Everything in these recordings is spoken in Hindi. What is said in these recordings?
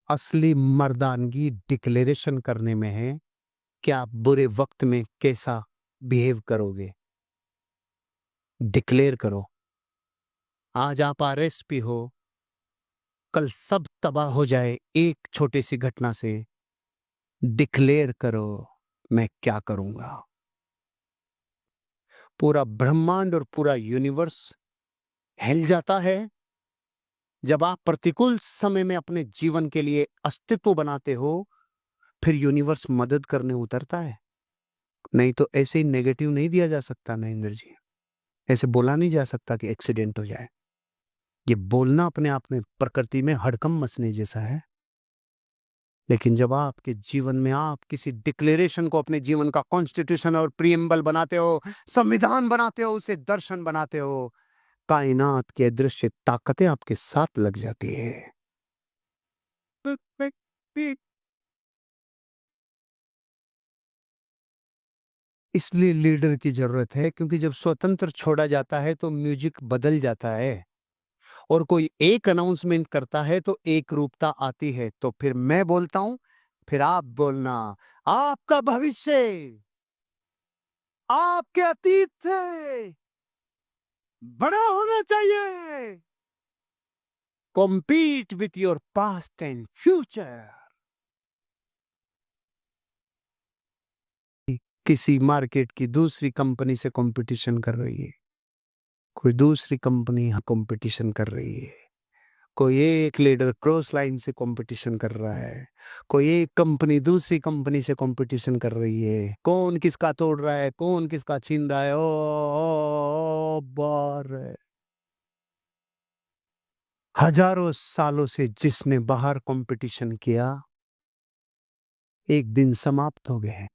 असली मर्दानगी डिक्लेरेशन करने में है कि आप बुरे वक्त में कैसा बिहेव करोगे। डिक्लेयर करो। आज आप आरएसपी हो, कल सब तबाह हो जाए एक छोटी सी घटना से। डिक्लेयर करो, मैं क्या करूंगा। पूरा ब्रह्मांड और पूरा यूनिवर्स हिल जाता है जब आप प्रतिकूल समय में अपने जीवन के लिए अस्तित्व बनाते हो। फिर यूनिवर्स मदद करने उतरता है। नहीं तो ऐसे ही नेगेटिव नहीं दिया जा सकता नरेंद्र जी। ऐसे बोला नहीं जा सकता कि एक्सीडेंट हो जाए। ये बोलना अपने आप में प्रकृति में हड़कंप मचने जैसा है। लेकिन जब आपके जीवन में आप किसी डिक्लेरेशन को अपने जीवन का कॉन्स्टिट्यूशन और प्रीएम्बल बनाते हो, संविधान बनाते हो, उसे दर्शन बनाते हो, कायनात के अदृश्य ताकतें आपके साथ लग जाती है। इसलिए लीडर की जरूरत है, क्योंकि जब स्वतंत्र छोड़ा जाता है तो म्यूजिक बदल जाता है और कोई एक अनाउंसमेंट करता है तो एक रूपता आती है। तो फिर मैं बोलता हूं, फिर आप बोलना। आपका भविष्य आपके अतीत से बड़ा होना चाहिए। Compete with your past and future. किसी मार्केट की दूसरी कंपनी से कंपटीशन कर रही है, कोई दूसरी कंपनी कंपटीशन कर रही है, कोई एक लीडर क्रॉस लाइन से कंपटीशन कर रहा है, कोई एक कंपनी दूसरी कंपनी से कंपटीशन कर रही है। कौन किसका तोड़ रहा है, कौन किसका छीन रहा है। ओ बार हजारों सालों से जिसने बाहर कंपटीशन किया, एक दिन समाप्त हो गए।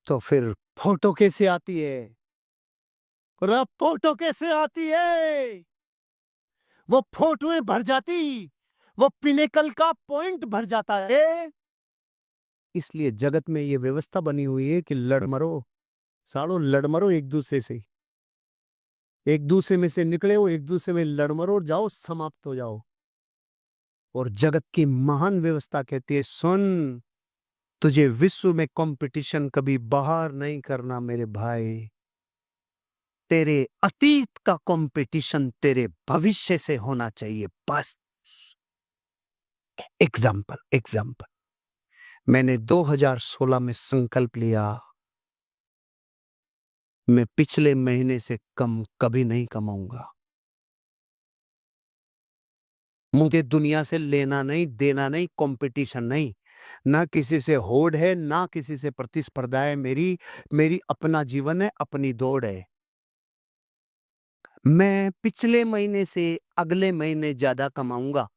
तो फिर फोटो कैसे आती है? और अब फोटो कैसे आती है? वो फोटोएं भर जाती, वो पिनेकल का पॉइंट भर जाता है। इसलिए जगत में ये व्यवस्था बनी हुई है कि लड़ मरो, सालो लड़ मरो एक दूसरे से। एक दूसरे में से निकले हो, एक दूसरे में लड़ मरो और जाओ, समाप्त हो जाओ। और जगत की महान व्यवस्था कहती है, सुन, तुझे विश्व में कंपटीशन कभी बाहर नहीं करना मेरे भाई। तेरे अतीत का कंपटीशन तेरे भविष्य से होना चाहिए, बस। एग्जाम्पल एग्जाम्पल मैंने 2016 में संकल्प लिया, मैं पिछले महीने से कम कभी नहीं कमाऊंगा। मुझे दुनिया से लेना नहीं, देना नहीं, कंपटीशन नहीं। ना किसी से होड़ है, ना किसी से प्रतिस्पर्धा है। मेरी मेरी अपना जीवन है, अपनी दौड़ है। मैं पिछले महीने से अगले महीने ज्यादा कमाऊंगा।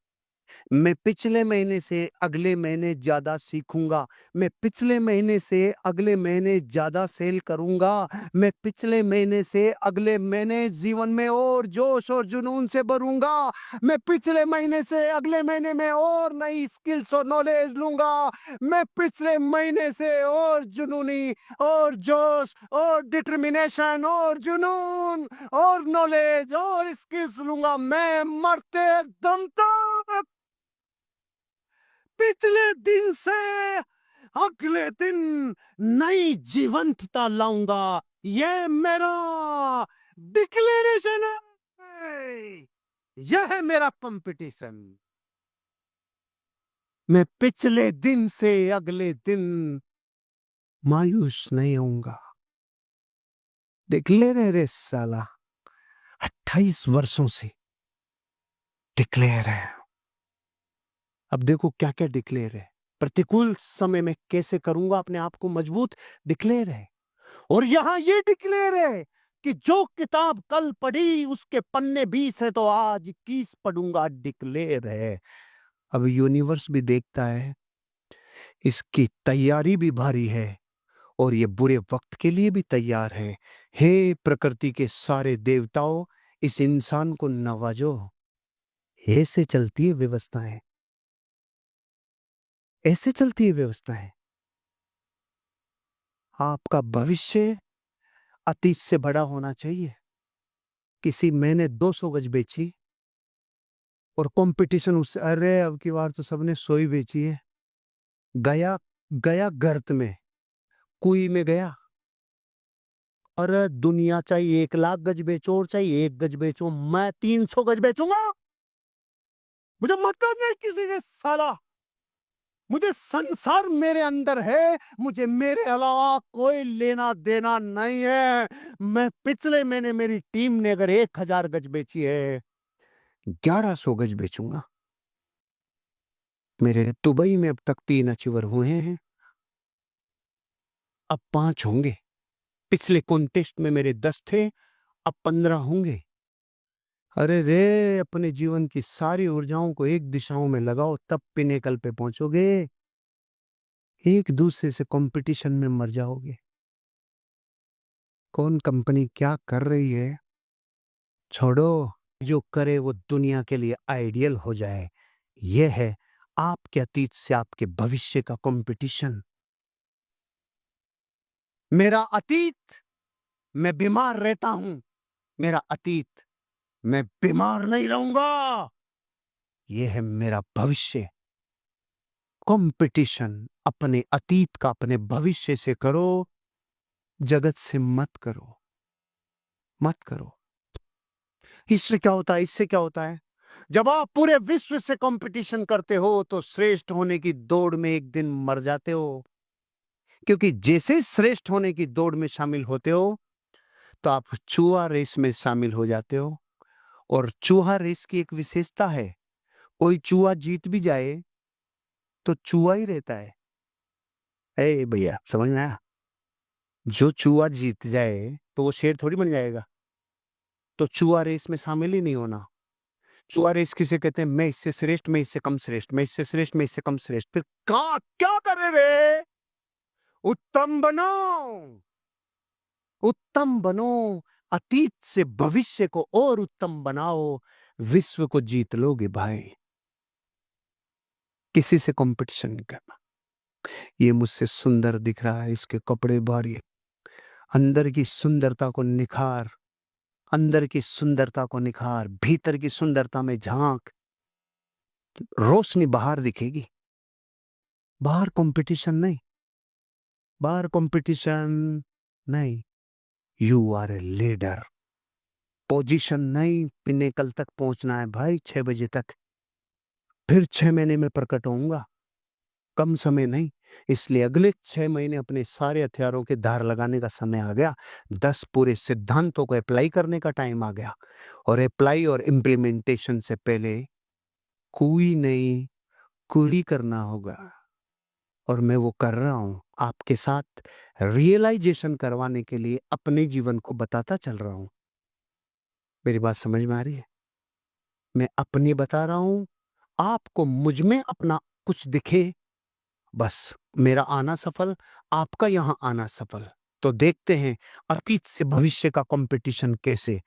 मैं पिछले महीने से अगले महीने ज्यादा सीखूंगा। मैं पिछले महीने से अगले महीने ज्यादा सेल करूंगा। मैं पिछले महीने से अगले महीने जीवन में और जोश और जुनून से भरूंगा। मैं पिछले महीने से अगले महीने में और नई स्किल्स और नॉलेज लूंगा। मैं पिछले महीने से और जुनूनी और जोश और डिटर्मिनेशन और जुनून और नॉलेज और स्किल्स लूंगा। मैं मरते दम तक पिछले दिन से अगले दिन नई जीवंतता लाऊंगा। ये मेरा डिक्लेरेशन है। यह है मेरा कंपटीशन। मैं पिछले दिन से अगले दिन मायूस नहीं होऊंगा। डिक्लेयर है रे साला, 28 वर्षों से डिक्लेयर है। अब देखो क्या क्या डिक्लेयर है। प्रतिकूल समय में कैसे करूंगा अपने आप को मजबूत, डिक्लेयर है। और यहां ये डिक्लेयर है कि जो किताब कल पढ़ी उसके पन्ने 20 है तो आज 21 पढ़ूंगा, डिक्लेयर है। अब यूनिवर्स भी देखता है, इसकी तैयारी भी भारी है और ये बुरे वक्त के लिए भी तैयार है। हे प्रकृति के सारे देवताओं, इस इंसान को नवाजो। ऐसे चलती है व्यवस्थाएं, ऐसे चलती है व्यवस्थाएं। आपका भविष्य अतीत से बड़ा होना चाहिए। किसी मैंने 200 गज बेची, और कंपटीशन उससे, अरे अब की बार तो सबने सोई बेची है। गया गया गर्त में, कुई में गया। अरे दुनिया चाहे 1 लाख गज बेचो और चाहे 1 गज बेचो, मैं 300 गज बेचूंगा। मुझे मतलब नहीं किसी से साला, मुझे संसार मेरे अंदर है, मुझे मेरे अलावा कोई लेना देना नहीं है। मैं पिछले महीने मेरी टीम ने अगर 1000 गज बेची है, 1100 गज बेचूंगा। मेरे दुबई में अब तक 3 अचीवर हुए हैं, अब 5 होंगे। पिछले कॉन्टेस्ट में मेरे 10 थे, अब 15 होंगे। अरे रे, अपने जीवन की सारी ऊर्जाओं को एक दिशाओं में लगाओ, तब पिनेकल पे पहुंचोगे। एक दूसरे से कंपटीशन में मर जाओगे। कौन कंपनी क्या कर रही है छोड़ो, जो करे वो दुनिया के लिए आइडियल हो जाए। यह है आपके अतीत से आपके भविष्य का कंपटीशन। मेरा अतीत, मैं बीमार रहता हूं। मेरा अतीत, मैं बीमार नहीं रहूंगा। यह है मेरा भविष्य। कंपटीशन अपने अतीत का अपने भविष्य से करो, जगत से मत करो, मत करो। इससे क्या होता है, इससे क्या होता है, जब आप पूरे विश्व से कंपटीशन करते हो तो श्रेष्ठ होने की दौड़ में एक दिन मर जाते हो। क्योंकि जैसे श्रेष्ठ होने की दौड़ में शामिल होते हो तो आप चूहा रेस में शामिल हो जाते हो। और चूहा रेस की एक विशेषता है, कोई चूहा जीत भी जाए तो चूहा ही रहता है। ए भैया, समझ में आया? जो चूहा जीत जाए तो वो शेर थोड़ी बन जाएगा। तो चूहा रेस में शामिल ही नहीं होना। चूहा रेस किसे कहते हैं? मैं इससे श्रेष्ठ, मैं इससे कम श्रेष्ठ, मैं इससे श्रेष्ठ, मैं इससे कम श्रेष्ठ। फिर का क्या करे रे? उत्तम बनो, उत्तम बनो। अतीत से भविष्य को और उत्तम बनाओ, विश्व को जीत लोगे भाई। किसी से कंपटीशन नहीं करना। ये मुझसे सुंदर दिख रहा है, इसके कपड़े भारी, अंदर की सुंदरता को निखार, अंदर की सुंदरता को निखार, भीतर की सुंदरता में झांक, रोशनी बाहर दिखेगी। बाहर कंपटीशन नहीं, बाहर कंपटीशन नहीं। You are a leader. Position नहीं, पिनेकल तक पहुंचना है भाई 6 बजे तक। फिर 6 महीने में प्रकट होऊंगा, कम समय नहीं। इसलिए अगले 6 महीने अपने सारे हथियारों के धार लगाने का समय आ गया। 10 पूरे सिद्धांतों को अप्लाई करने का टाइम आ गया। और अप्लाई और इम्प्लीमेंटेशन से पहले कोई नहीं, कुरी करना होगा। और मैं वो कर रहा हूं आपके साथ, रियलाइजेशन करवाने के लिए अपने जीवन को बताता चल रहा हूं। मेरी बात समझ में आ रही है? मैं अपनी बता रहा हूं, आपको मुझ में अपना कुछ दिखे, बस मेरा आना सफल, आपका यहां आना सफल। तो देखते हैं अतीत से भविष्य का कंपटीशन कैसे